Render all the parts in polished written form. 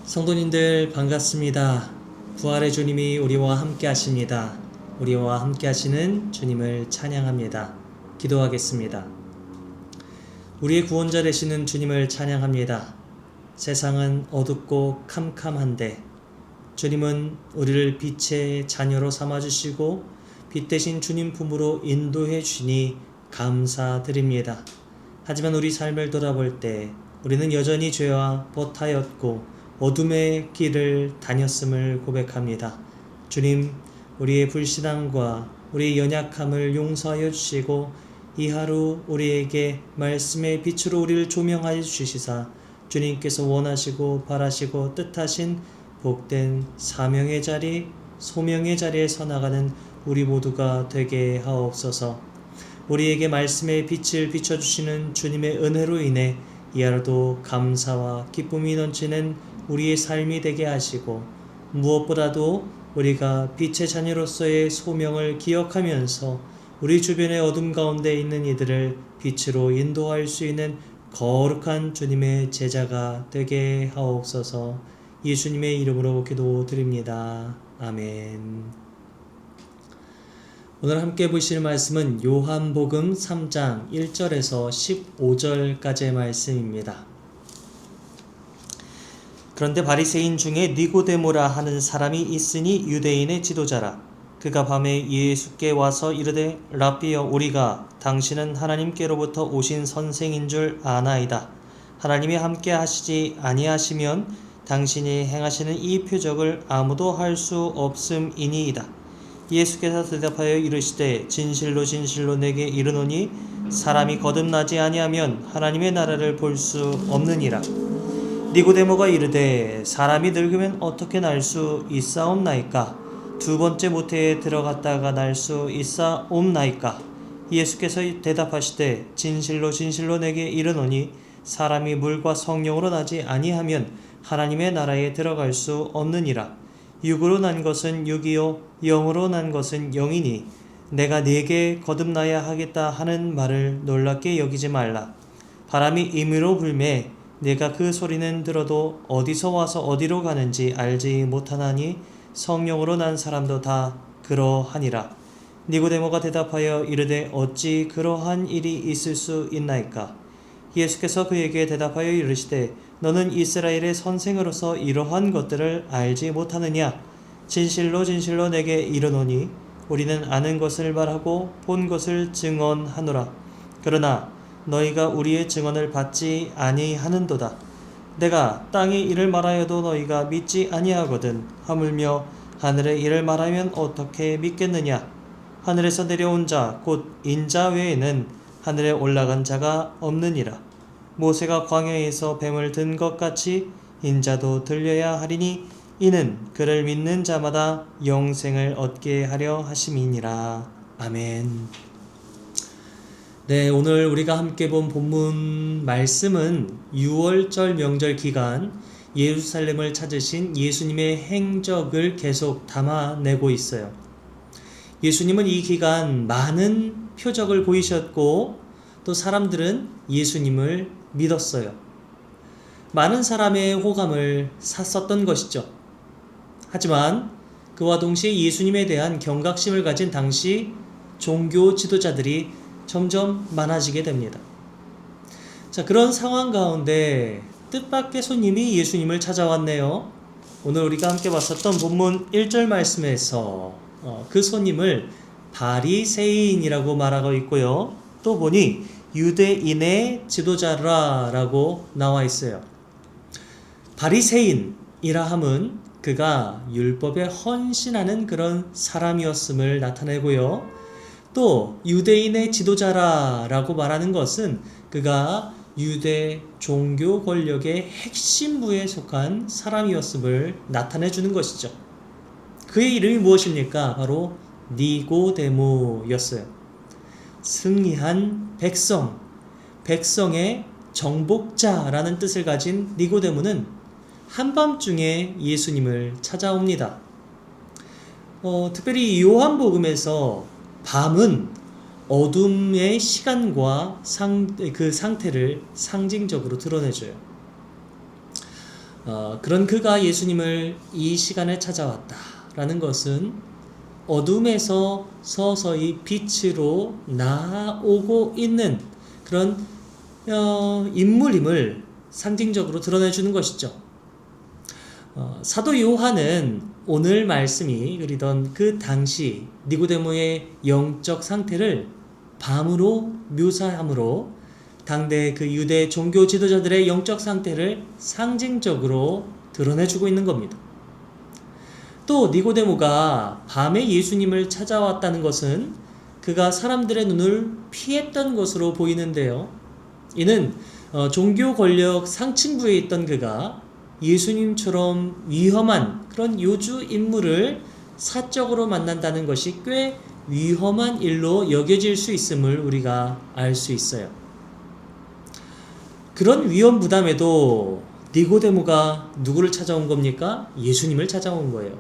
성도님들 반갑습니다. 부활의 주님이 우리와 함께 하십니다. 우리와 함께 하시는 주님을 찬양합니다. 기도하겠습니다. 우리의 구원자 되시는 주님을 찬양합니다. 세상은 어둡고 캄캄한데 주님은 우리를 빛의 자녀로 삼아주시고 빛 대신 주님 품으로 인도해 주시니 감사드립니다. 하지만 우리 삶을 돌아볼 때 우리는 여전히 죄와 버타였고 어둠의 길을 다녔음을 고백합니다. 주님, 우리의 불신앙과 우리의 연약함을 용서하여 주시고 이 하루 우리에게 말씀의 빛으로 우리를 조명하여 주시사 주님께서 원하시고 바라시고 뜻하신 복된 사명의 자리, 소명의 자리에 서 나가는 우리 모두가 되게 하옵소서. 우리에게 말씀의 빛을 비춰주시는 주님의 은혜로 인해 이 하루도 감사와 기쁨이 넘치는 우리의 삶이 되게 하시고 무엇보다도 우리가 빛의 자녀로서의 소명을 기억하면서 우리 주변의 어둠 가운데 있는 이들을 빛으로 인도할 수 있는 거룩한 주님의 제자가 되게 하옵소서. 예수님의 이름으로 기도드립니다. 아멘. 오늘 함께 보실 말씀은 요한복음 3장 1절에서 15절까지의 말씀입니다. 그런데 바리새인 중에 니고데모라 하는 사람이 있으니 유대인의 지도자라. 그가 밤에 예수께 와서 이르되 랍비여, 우리가 당신은 하나님께로부터 오신 선생인 줄 아나이다. 하나님이 함께 하시지 아니하시면 당신이 행하시는 이 표적을 아무도 할 수 없음이니이다. 예수께서 대답하여 이르시되 진실로 진실로 내게 이르노니 사람이 거듭나지 아니하면 하나님의 나라를 볼 수 없느니라. 니고데모가 이르되 사람이 늙으면 어떻게 날 수 있사옵나이까? 두 번째 모태에 들어갔다가 날 수 있사옵나이까? 예수께서 대답하시되 진실로 진실로 내게 이르노니 사람이 물과 성령으로 나지 아니하면 하나님의 나라에 들어갈 수 없느니라. 육으로 난 것은 육이요 영으로 난 것은 영이니 내가 네게 거듭나야 하겠다 하는 말을 놀랍게 여기지 말라. 바람이 임의로 불매 내가 그 소리는 들어도 어디서 와서 어디로 가는지 알지 못하나니 성령으로 난 사람도 다 그러하니라. 니고데모가 대답하여 이르되 어찌 그러한 일이 있을 수 있나이까? 예수께서 그에게 대답하여 이르시되 너는 이스라엘의 선생으로서 이러한 것들을 알지 못하느냐? 진실로 진실로 내게 이르노니 우리는 아는 것을 말하고 본 것을 증언하노라. 그러나 너희가 우리의 증언을 받지 아니하는도다. 내가 땅의 일을 말하여도 너희가 믿지 아니하거든. 하물며 하늘의 일을 말하면 어떻게 믿겠느냐? 하늘에서 내려온 자 곧 인자 외에는 하늘에 올라간 자가 없느니라. 모세가 광야에서 뱀을 든 것 같이 인자도 들려야 하리니 이는 그를 믿는 자마다 영생을 얻게 하려 하심이니라. 아멘. 네, 오늘 우리가 함께 본 본문 말씀은 6월절 명절 기간 예루살렘을 찾으신 예수님의 행적을 계속 담아내고 있어요. 예수님은 이 기간 많은 표적을 보이셨고 또 사람들은 예수님을 믿었어요. 많은 사람의 호감을 샀었던 것이죠. 하지만 그와 동시에 예수님에 대한 경각심을 가진 당시 종교 지도자들이 점점 많아지게 됩니다. 자, 그런 상황 가운데 뜻밖의 손님이 예수님을 찾아왔네요. 오늘 우리가 함께 봤었던 본문 1절 말씀에서 그 손님을 바리새인이라고 말하고 있고요. 또 보니 유대인의 지도자라고 나와 있어요. 바리새인이라 함은 그가 율법에 헌신하는 그런 사람이었음을 나타내고요. 또 유대인의 지도자라고 말하는 것은 그가 유대 종교 권력의 핵심부에 속한 사람이었음을 나타내주는 것이죠. 그의 이름이 무엇입니까? 바로 니고데모였어요. 승리한 백성, 백성의 정복자라는 뜻을 가진 니고데모는 한밤중에 예수님을 찾아옵니다. 특별히 요한복음에서 밤은 어둠의 시간과 그 상태를 상징적으로 드러내줘요. 그런 그가 예수님을 이 시간에 찾아왔다라는 것은 어둠에서 서서히 빛으로 나아오고 있는 그런 인물임을 상징적으로 드러내주는 것이죠. 사도 요한은 오늘 말씀이 그리던 그 당시 니고데모의 영적 상태를 밤으로 묘사함으로 당대 그 유대 종교 지도자들의 영적 상태를 상징적으로 드러내주고 있는 겁니다. 또 니고데모가 밤에 예수님을 찾아왔다는 것은 그가 사람들의 눈을 피했던 것으로 보이는데요. 이는 종교 권력 상층부에 있던 그가 예수님처럼 위험한 그런 요주 인물을 사적으로 만난다는 것이 꽤 위험한 일로 여겨질 수 있음을 우리가 알 수 있어요. 그런 위험 부담에도 니고데모가 누구를 찾아온 겁니까? 예수님을 찾아온 거예요.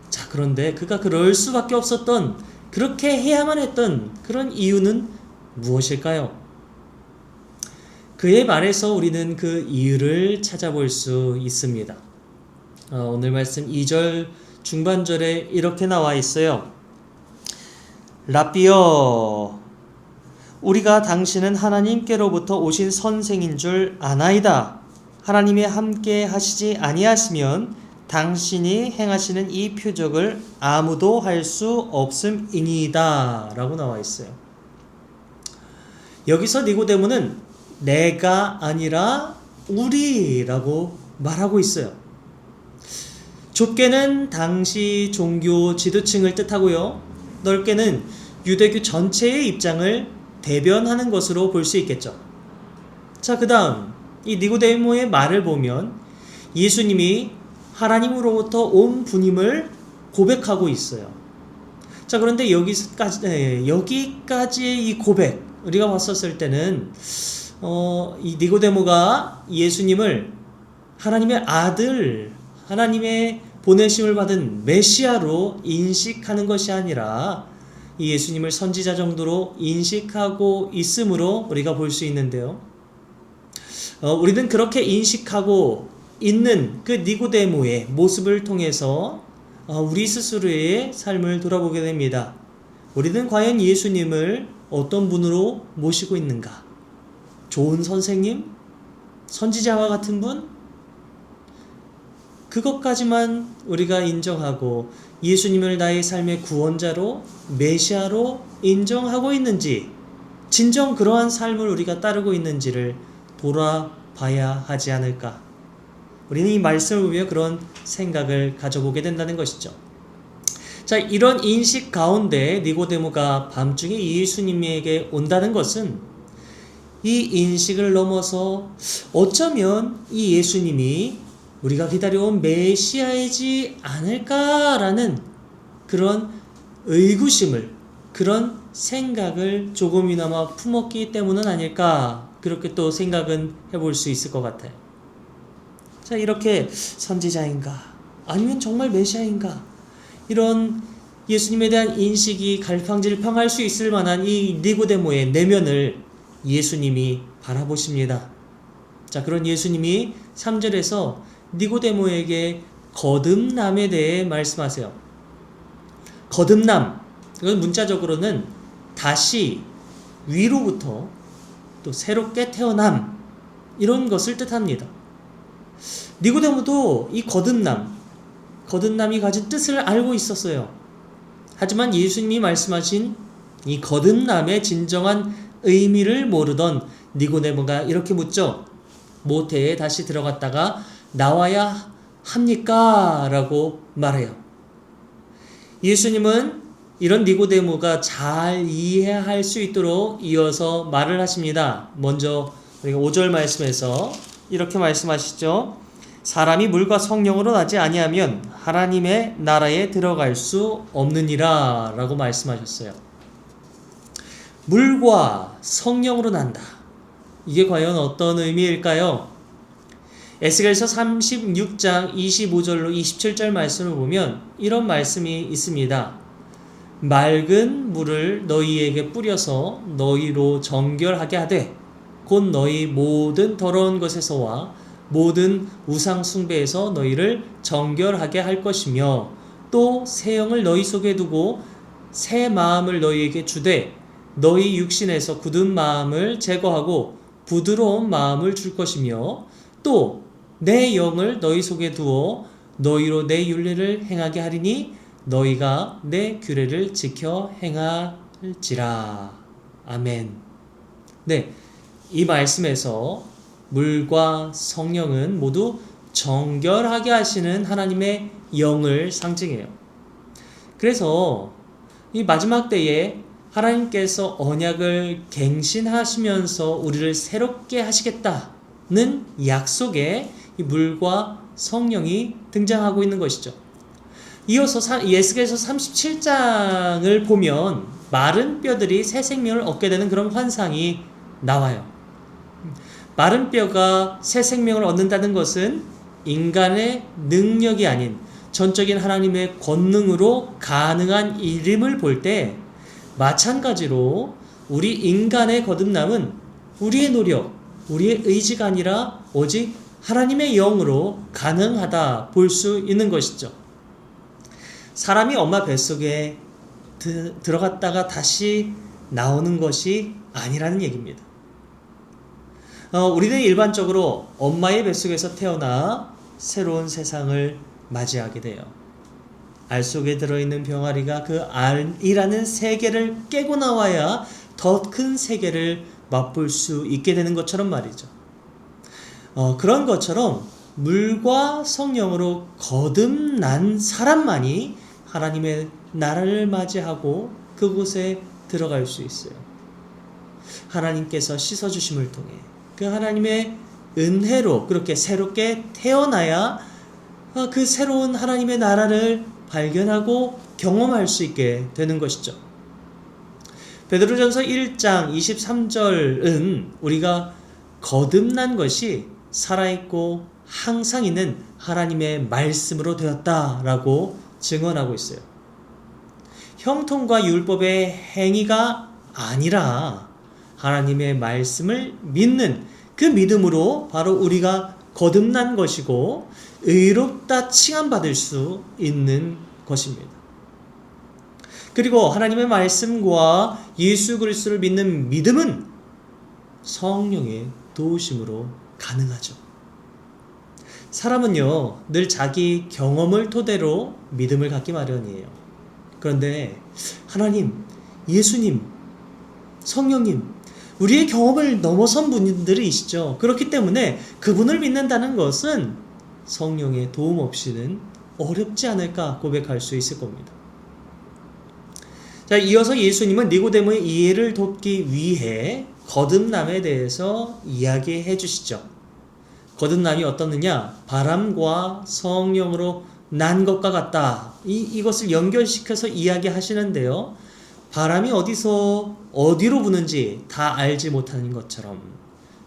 자, 그런데 그가 그럴 수밖에 없었던, 그렇게 해야만 했던 그런 이유는 무엇일까요? 그의 말에서 우리는 그 이유를 찾아볼 수 있습니다. 오늘 말씀 2절 중반절에 이렇게 나와 있어요. 라삐어, 우리가 당신은 하나님께로부터 오신 선생인 줄 아나이다. 하나님이 함께 하시지 아니하시면 당신이 행하시는 이 표적을 아무도 할 수 없음이니이다 라고 나와 있어요. 여기서 니고데모는 내가 아니라 우리라고 말하고 있어요. 좁게는 당시 종교 지도층을 뜻하고요. 넓게는 유대교 전체의 입장을 대변하는 것으로 볼 수 있겠죠. 자, 그 다음 이 니고데모의 말을 보면 예수님이 하나님으로부터 온 분임을 고백하고 있어요. 자, 그런데 여기까지의 이 고백 우리가 봤었을 때는 이 니고데모가 예수님을 하나님의 아들, 하나님의 보내심을 받은 메시아로 인식하는 것이 아니라 이 예수님을 선지자 정도로 인식하고 있으므로 우리가 볼 수 있는데요. 우리는 그렇게 인식하고 있는 그 니고데모의 모습을 통해서 우리 스스로의 삶을 돌아보게 됩니다. 우리는 과연 예수님을 어떤 분으로 모시고 있는가? 좋은 선생님? 선지자와 같은 분? 그것까지만 우리가 인정하고 예수님을 나의 삶의 구원자로, 메시아로 인정하고 있는지, 진정 그러한 삶을 우리가 따르고 있는지를 돌아봐야 하지 않을까? 우리는 이 말씀을 보며 그런 생각을 가져보게 된다는 것이죠. 자, 이런 인식 가운데 니고데모가 밤중에 예수님에게 온다는 것은 이 인식을 넘어서 어쩌면 이 예수님이 우리가 기다려온 메시아이지 않을까라는 그런 의구심을, 그런 생각을 조금이나마 품었기 때문은 아닐까, 그렇게 또 생각은 해볼 수 있을 것 같아요. 자, 이렇게 선지자인가? 아니면 정말 메시아인가? 이런 예수님에 대한 인식이 갈팡질팡할 수 있을 만한 이 니고데모의 내면을 예수님이 바라보십니다. 자, 그런 예수님이 3절에서 니고데모에게 거듭남에 대해 말씀하세요. 거듭남, 이건 문자적으로는 다시 위로부터 또 새롭게 태어남, 이런 것을 뜻합니다. 니고데모도 이 거듭남이 가진 뜻을 알고 있었어요. 하지만 예수님이 말씀하신 이 거듭남의 진정한 의미를 모르던 니고데모가 이렇게 묻죠. 모태에 다시 들어갔다가 나와야 합니까? 라고 말해요. 예수님은 이런 니고데모가 잘 이해할 수 있도록 이어서 말을 하십니다. 먼저 우리가 5절 말씀에서 이렇게 말씀하시죠. 사람이 물과 성령으로 나지 아니하면 하나님의 나라에 들어갈 수 없느니라 라고 말씀하셨어요. 물과 성령으로 난다. 이게 과연 어떤 의미일까요? 에스겔서 36장 25절로 27절 말씀을 보면 이런 말씀이 있습니다. 맑은 물을 너희에게 뿌려서 너희로 정결하게 하되 곧 너희 모든 더러운 것에서와 모든 우상 숭배에서 너희를 정결하게 할 것이며 또 새 영을 너희 속에 두고 새 마음을 너희에게 주되 너희 육신에서 굳은 마음을 제거하고 부드러운 마음을 줄 것이며 또 내 영을 너희 속에 두어 너희로 내 율례를 행하게 하리니 너희가 내 규례를 지켜 행할지라. 아멘. 네, 이 말씀에서 물과 성령은 모두 정결하게 하시는 하나님의 영을 상징해요. 그래서 이 마지막 때에 하나님께서 언약을 갱신하시면서 우리를 새롭게 하시겠다는 약속에 이 물과 성령이 등장하고 있는 것이죠. 이어서 예수께서 37장을 보면 마른 뼈들이 새 생명을 얻게 되는 그런 환상이 나와요. 마른 뼈가 새 생명을 얻는다는 것은 인간의 능력이 아닌 전적인 하나님의 권능으로 가능한 일임을 볼 때 마찬가지로 우리 인간의 거듭남은 우리의 노력, 우리의 의지가 아니라 오직 하나님의 영으로 가능하다 볼 수 있는 것이죠. 사람이 엄마 뱃속에 들어갔다가 다시 나오는 것이 아니라는 얘기입니다. 우리는 일반적으로 엄마의 뱃속에서 태어나 새로운 세상을 맞이하게 돼요. 알 속에 들어있는 병아리가 그 알이라는 세계를 깨고 나와야 더 큰 세계를 맛볼 수 있게 되는 것처럼 말이죠. 그런 것처럼 물과 성령으로 거듭난 사람만이 하나님의 나라를 맞이하고 그곳에 들어갈 수 있어요. 하나님께서 씻어주심을 통해 그 하나님의 은혜로 그렇게 새롭게 태어나야 그 새로운 하나님의 나라를 발견하고 경험할 수 있게 되는 것이죠. 베드로전서 1장 23절은 우리가 거듭난 것이 살아있고 항상 있는 하나님의 말씀으로 되었다라고 증언하고 있어요. 형통과 율법의 행위가 아니라 하나님의 말씀을 믿는 그 믿음으로 바로 우리가 거듭난 것이고 의롭다 칭함받을 수 있는 것입니다. 그리고 하나님의 말씀과 예수 그리스도를 믿는 믿음은 성령의 도우심으로 가능하죠. 사람은요, 늘 자기 경험을 토대로 믿음을 갖기 마련이에요. 그런데 하나님, 예수님, 성령님, 우리의 경험을 넘어선 분들이시죠. 그렇기 때문에 그분을 믿는다는 것은 성령의 도움 없이는 어렵지 않을까 고백할 수 있을 겁니다. 자, 이어서 예수님은 니고데모의 이해를 돕기 위해 거듭남에 대해서 이야기해 주시죠. 거듭남이 어떻느냐? 바람과 성령으로 난 것과 같다. 이것을 연결시켜서 이야기하시는데요. 바람이 어디로 부는지 다 알지 못하는 것처럼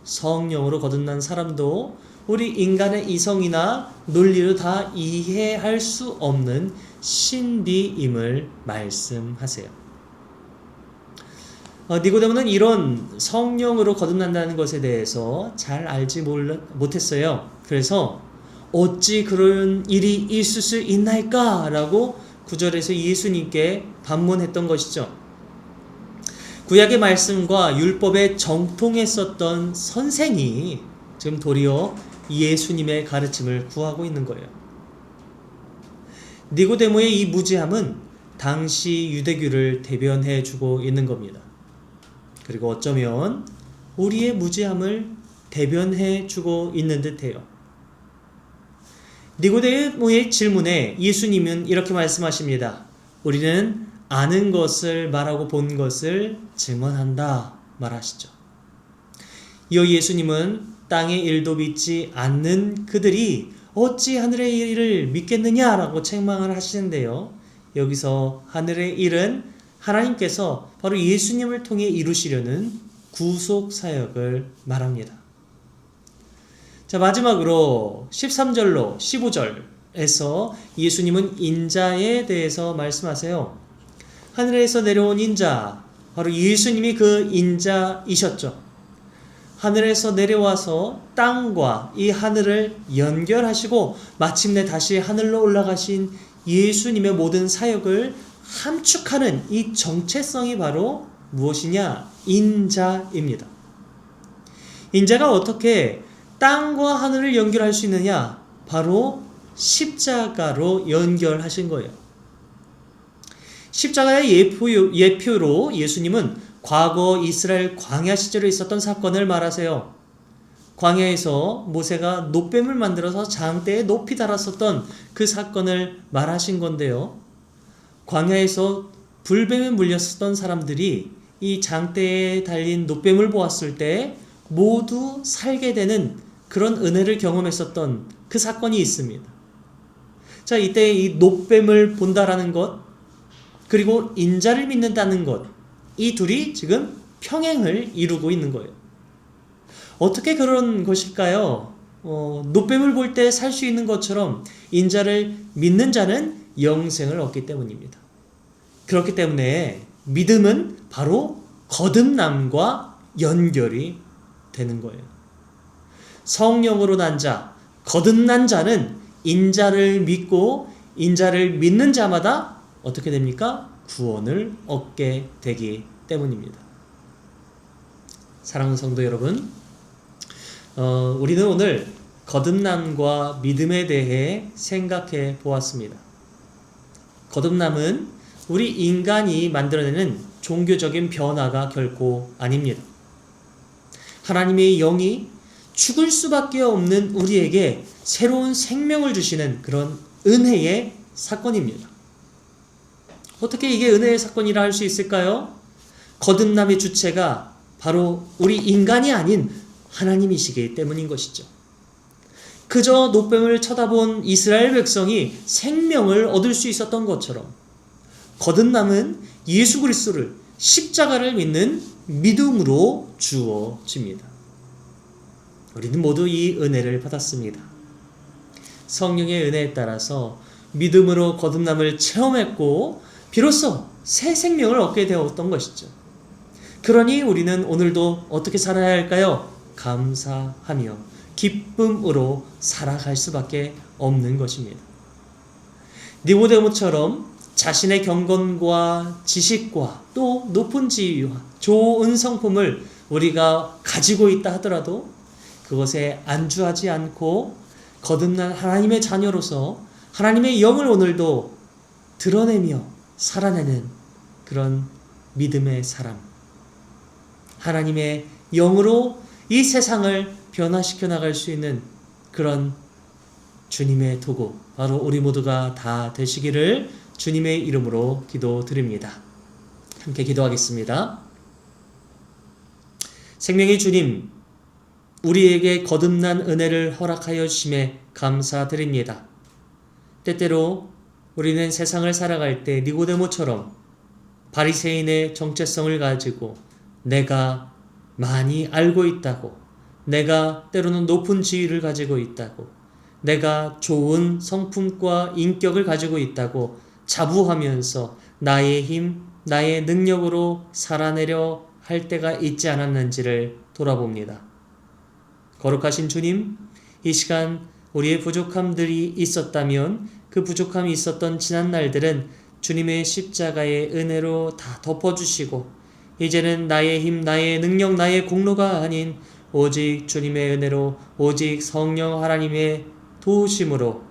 성령으로 거듭난 사람도 우리 인간의 이성이나 논리로 다 이해할 수 없는 신비임을 말씀하세요. 니고데모는 이런 성령으로 거듭난다는 것에 대해서 잘 알지 못했어요. 그래서 어찌 그런 일이 있을 수 있나이까? 라고 9절에서 예수님께 반문했던 것이죠. 구약의 말씀과 율법에 정통했었던 선생이 지금 도리어 예수님의 가르침을 구하고 있는 거예요. 니고데모의 이 무지함은 당시 유대교를 대변해주고 있는 겁니다. 그리고 어쩌면 우리의 무지함을 대변해주고 있는 듯해요. 니고데모의 질문에 예수님은 이렇게 말씀하십니다. 우리는 아는 것을 말하고 본 것을 증언한다 말하시죠. 이어 예수님은 땅의 일도 믿지 않는 그들이 어찌 하늘의 일을 믿겠느냐라고 책망을 하시는데요. 여기서 하늘의 일은 하나님께서 바로 예수님을 통해 이루시려는 구속 사역을 말합니다. 자, 마지막으로 13절로 15절에서 예수님은 인자에 대해서 말씀하세요. 하늘에서 내려온 인자, 바로 예수님이 그 인자이셨죠. 하늘에서 내려와서 땅과 이 하늘을 연결하시고 마침내 다시 하늘로 올라가신 예수님의 모든 사역을 함축하는 이 정체성이 바로 무엇이냐? 인자입니다. 인자가 어떻게 땅과 하늘을 연결할 수 있느냐? 바로 십자가로 연결하신 거예요. 십자가의 예표로 예수님은 과거 이스라엘 광야 시절에 있었던 사건을 말하세요. 광야에서 모세가 놋뱀을 만들어서 장대에 높이 달았었던 그 사건을 말하신 건데요. 광야에서 불뱀에 물렸었던 사람들이 이 장대에 달린 놋뱀을 보았을 때 모두 살게 되는 그런 은혜를 경험했었던 그 사건이 있습니다. 자, 이때 이 놋뱀을 본다라는 것, 그리고 인자를 믿는다는 것, 이 둘이 지금 평행을 이루고 있는 거예요. 어떻게 그런 것일까요? 놋뱀을 볼 때 살 수 있는 것처럼 인자를 믿는 자는 영생을 얻기 때문입니다. 그렇기 때문에 믿음은 바로 거듭남과 연결이 되는 거예요. 성령으로 난 자, 거듭난 자는 인자를 믿고 인자를 믿는 자마다 어떻게 됩니까? 구원을 얻게 되기 때문입니다. 사랑하는 성도 여러분, 우리는 오늘 거듭남과 믿음에 대해 생각해 보았습니다. 거듭남은 우리 인간이 만들어내는 종교적인 변화가 결코 아닙니다. 하나님의 영이 죽을 수밖에 없는 우리에게 새로운 생명을 주시는 그런 은혜의 사건입니다. 어떻게 이게 은혜의 사건이라 할 수 있을까요? 거듭남의 주체가 바로 우리 인간이 아닌 하나님이시기 때문인 것이죠. 그저 놋뱀을 쳐다본 이스라엘 백성이 생명을 얻을 수 있었던 것처럼 거듭남은 예수 그리스도를 십자가를 믿는 믿음으로 주어집니다. 우리는 모두 이 은혜를 받았습니다. 성령의 은혜에 따라서 믿음으로 거듭남을 체험했고 비로소 새 생명을 얻게 되었던 것이죠. 그러니 우리는 오늘도 어떻게 살아야 할까요? 감사하며 기쁨으로 살아갈 수밖에 없는 것입니다. 니고데모처럼 자신의 경건과 지식과 또 높은 지위와 좋은 성품을 우리가 가지고 있다 하더라도 그것에 안주하지 않고 거듭난 하나님의 자녀로서 하나님의 영을 오늘도 드러내며 살아내는 그런 믿음의 사람, 하나님의 영으로 이 세상을 변화시켜 나갈 수 있는 그런 주님의 도구, 바로 우리 모두가 다 되시기를 주님의 이름으로 기도드립니다. 함께 기도하겠습니다. 생명의 주님, 우리에게 거듭난 은혜를 허락하여 주심에 감사드립니다. 때때로 우리는 세상을 살아갈 때 니고데모처럼 바리새인의 정체성을 가지고 내가 많이 알고 있다고, 내가 때로는 높은 지위를 가지고 있다고, 내가 좋은 성품과 인격을 가지고 있다고 자부하면서 나의 힘, 나의 능력으로 살아내려 할 때가 있지 않았는지를 돌아봅니다. 거룩하신 주님, 이 시간 우리의 부족함들이 있었다면 그 부족함이 있었던 지난 날들은 주님의 십자가의 은혜로 다 덮어주시고 이제는 나의 힘, 나의 능력, 나의 공로가 아닌 오직 주님의 은혜로, 오직 성령 하나님의 도우심으로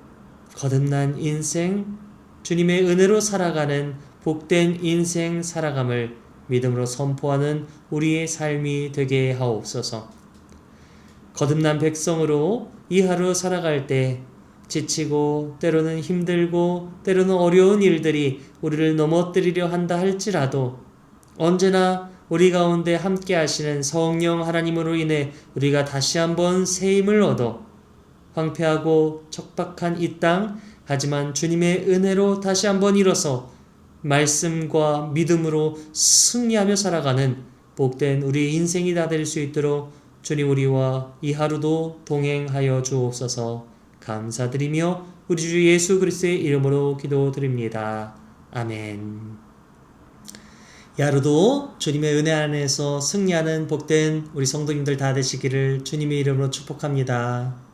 거듭난 인생, 주님의 은혜로 살아가는 복된 인생 살아감을 믿음으로 선포하는 우리의 삶이 되게 하옵소서. 거듭난 백성으로 이 하루 살아갈 때 지치고 때로는 힘들고 때로는 어려운 일들이 우리를 넘어뜨리려 한다 할지라도 언제나 우리 가운데 함께 하시는 성령 하나님으로 인해 우리가 다시 한번 새 힘을 얻어 황폐하고 척박한 이 땅, 하지만 주님의 은혜로 다시 한번 일어서 말씀과 믿음으로 승리하며 살아가는 복된 우리 인생이 다 될 수 있도록 주님 우리와 이 하루도 동행하여 주옵소서. 감사드리며 우리 주 예수 그리스도의 이름으로 기도드립니다. 아멘. 이 하루도 주님의 은혜 안에서 승리하는 복된 우리 성도님들 다 되시기를 주님의 이름으로 축복합니다.